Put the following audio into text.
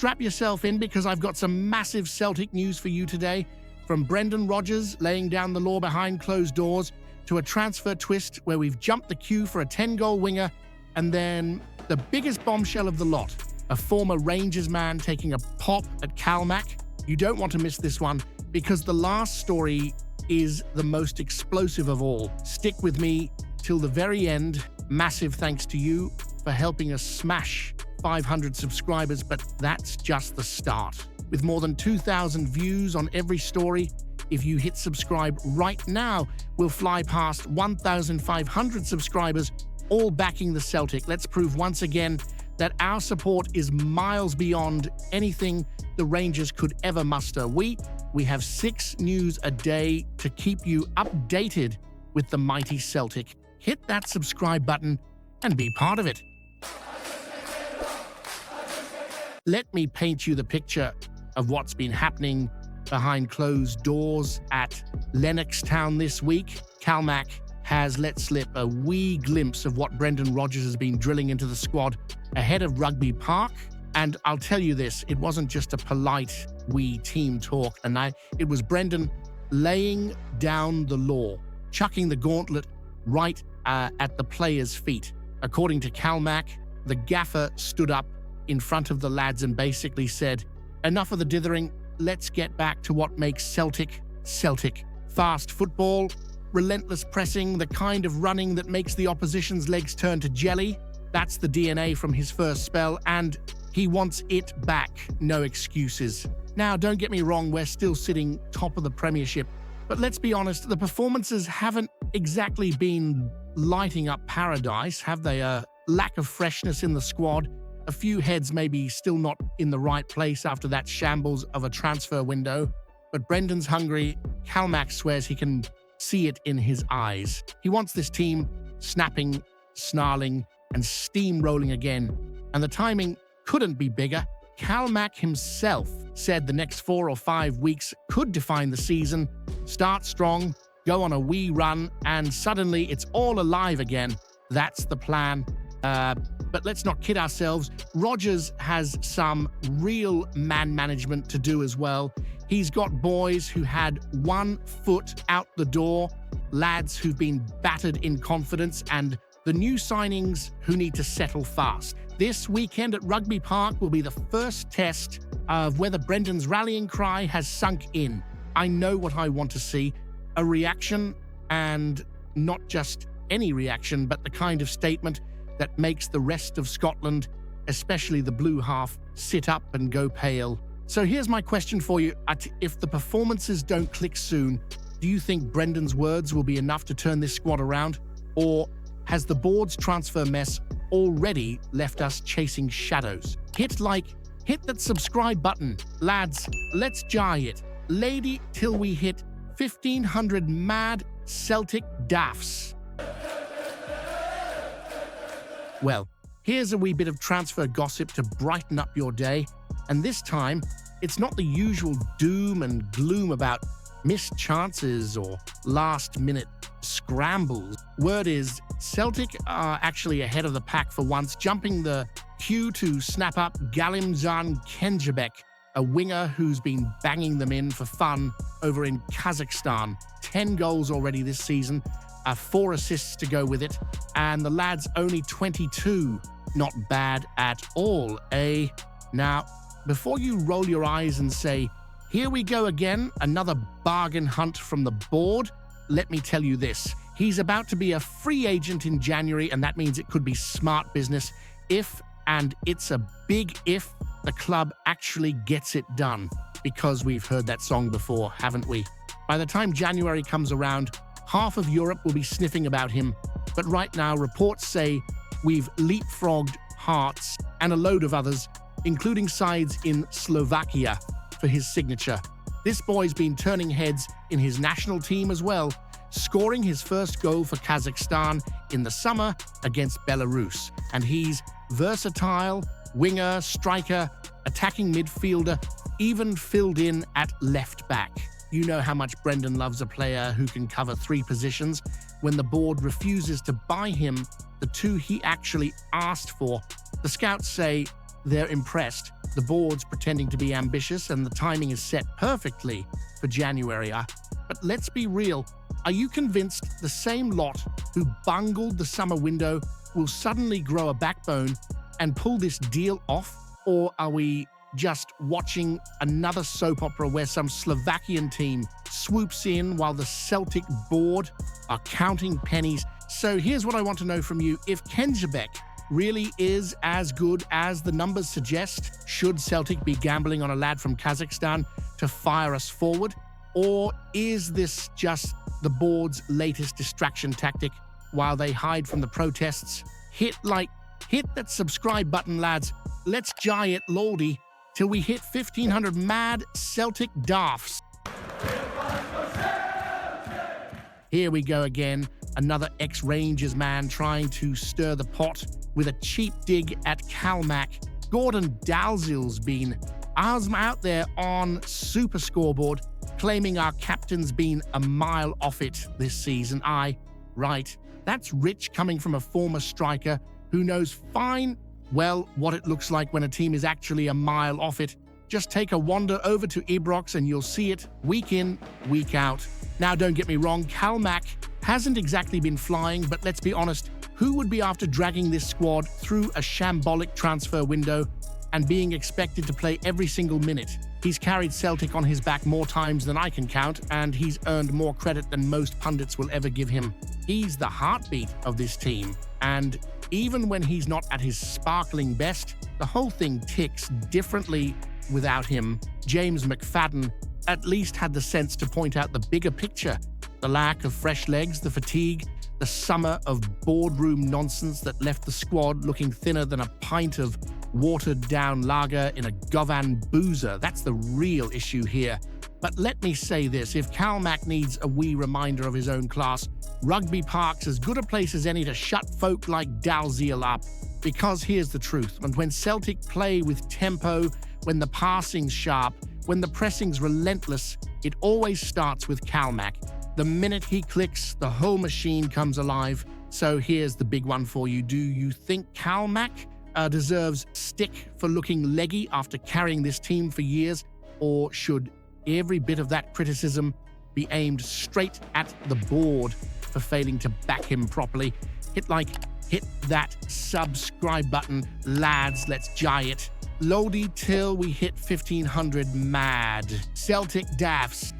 Strap yourself in because I've got some massive Celtic news for you today. From Brendan Rodgers laying down the law behind closed doors to a transfer twist where we've jumped the queue for a 10-goal winger, and then the biggest bombshell of the lot, a former Rangers man taking a pop at Calmac. You don't want to miss this one because the last story is the most explosive of all. Stick with me till the very end. Massive thanks to you for helping us smash 500 subscribers, but that's just the start. With more than 2,000 views on every story, if you hit subscribe right now, we'll fly past 1,500 subscribers, all backing the Celtic. Let's prove once again that our support is miles beyond anything the Rangers could ever muster. We have 6 news a day to keep you updated with the mighty Celtic. Hit that subscribe button and be part of it. Let me paint you the picture of what's been happening behind closed doors at Lennoxtown this week. Calmac has let slip a wee glimpse of what Brendan Rodgers has been drilling into the squad ahead of Rugby Park. And I'll tell you this, it wasn't just a polite wee team talk, and it was Brendan laying down the law, chucking the gauntlet right at the players' feet. According to Calmac, the gaffer stood up in front of the lads and basically said, "Enough of the dithering, let's get back to what makes Celtic, Celtic. Fast football, relentless pressing, the kind of running that makes the opposition's legs turn to jelly. That's the DNA from his first spell, and he wants it back. No excuses." Now, don't get me wrong, we're still sitting top of the Premiership, but let's be honest, the performances haven't exactly been lighting up paradise, have they? A lack of freshness in the squad, a few heads maybe still not in the right place after that shambles of a transfer window. But Brendan's hungry. Calmac swears he can see it in his eyes. He wants this team snapping, snarling, and steamrolling again. And the timing couldn't be bigger. Calmac himself said the next 4 or 5 weeks could define the season. Start strong, go on a wee run, and suddenly it's all alive again. That's the plan. But let's not kid ourselves. Rodgers has some real man management to do as well. He's got boys who had 1 foot out the door, lads who've been battered in confidence, and the new signings who need to settle fast. This weekend at Rugby Park will be the first test of whether Brendan's rallying cry has sunk in. I know what I want to see, a reaction, and not just any reaction, but the kind of statement that makes the rest of Scotland, especially the blue half, sit up and go pale. So here's my question for you. If the performances don't click soon, do you think Brendan's words will be enough to turn this squad around? Or has the board's transfer mess already left us chasing shadows? Hit that subscribe button. Lads, let's jar it. Lady, till we hit 1,500 mad Celtic daffs. Well, here's a wee bit of transfer gossip to brighten up your day. And this time, it's not the usual doom and gloom about missed chances or last-minute scrambles. Word is, Celtic are actually ahead of the pack for once, jumping the queue to snap up Galimzan Kenjabek, a winger who's been banging them in for fun over in Kazakhstan. 10 goals already this season, 4 assists to go with it, and the lad's only 22. Not bad at all, eh? Now, before you roll your eyes and say, "Here we go again, another bargain hunt from the board," let me tell you this. He's about to be a free agent in January, and that means it could be smart business if, and it's a big if, the club actually gets it done. Because we've heard that song before, haven't we? By the time January comes around, half of Europe will be sniffing about him. But right now, reports say we've leapfrogged Hearts and a load of others, including sides in Slovakia, for his signature. This boy's been turning heads in his national team as well, scoring his first goal for Kazakhstan in the summer against Belarus. And he's versatile, winger, striker, attacking midfielder, even filled in at left back. You know how much Brendan loves a player who can cover 3 positions. When the board refuses to buy him the 2 he actually asked for, the scouts say they're impressed. The board's pretending to be ambitious and the timing is set perfectly for January. But let's be real. Are you convinced the same lot who bungled the summer window will suddenly grow a backbone and pull this deal off? Or are we just watching another soap opera where some Slovakian team swoops in while the Celtic board are counting pennies? So here's what I want to know from you. If Kenjabek really is as good as the numbers suggest, should Celtic be gambling on a lad from Kazakhstan to fire us forward? Or is this just the board's latest distraction tactic while they hide from the protests? Hit that subscribe button, lads. Let's jai it lordy till we hit 1,500 mad Celtic daffs. Here we go again. Another ex-Rangers man trying to stir the pot with a cheap dig at Calmac. Gordon Dalzill's been out there on Super Scoreboard, claiming our captain's been a mile off it this season. Right. That's rich coming from a former striker who knows fine well what it looks like when a team is actually a mile off it. Just take a wander over to Ibrox and you'll see it week in, week out. Now, don't get me wrong, Calmac hasn't exactly been flying, but let's be honest, who would be after dragging this squad through a shambolic transfer window and being expected to play every single minute? He's carried Celtic on his back more times than I can count, and he's earned more credit than most pundits will ever give him. He's the heartbeat of this team, and even when he's not at his sparkling best, the whole thing ticks differently without him. James McFadden at least had the sense to point out the bigger picture: the lack of fresh legs, the fatigue, the summer of boardroom nonsense that left the squad looking thinner than a pint of watered-down lager in a Govan boozer. That's the real issue here. But let me say this, if Calmac needs a wee reminder of his own class, Rugby Park's as good a place as any to shut folk like Dalziel up. Because here's the truth, and when Celtic play with tempo, when the passing's sharp, when the pressing's relentless, it always starts with Calmac. The minute he clicks, the whole machine comes alive. So here's the big one for you. Do you think Calmac deserves stick for looking leggy after carrying this team for years? Or should every bit of that criticism be aimed straight at the board for failing to back him properly? Hit that subscribe button, lads. Let's jai it. Lodi till we hit 1,500 mad Celtic daffs.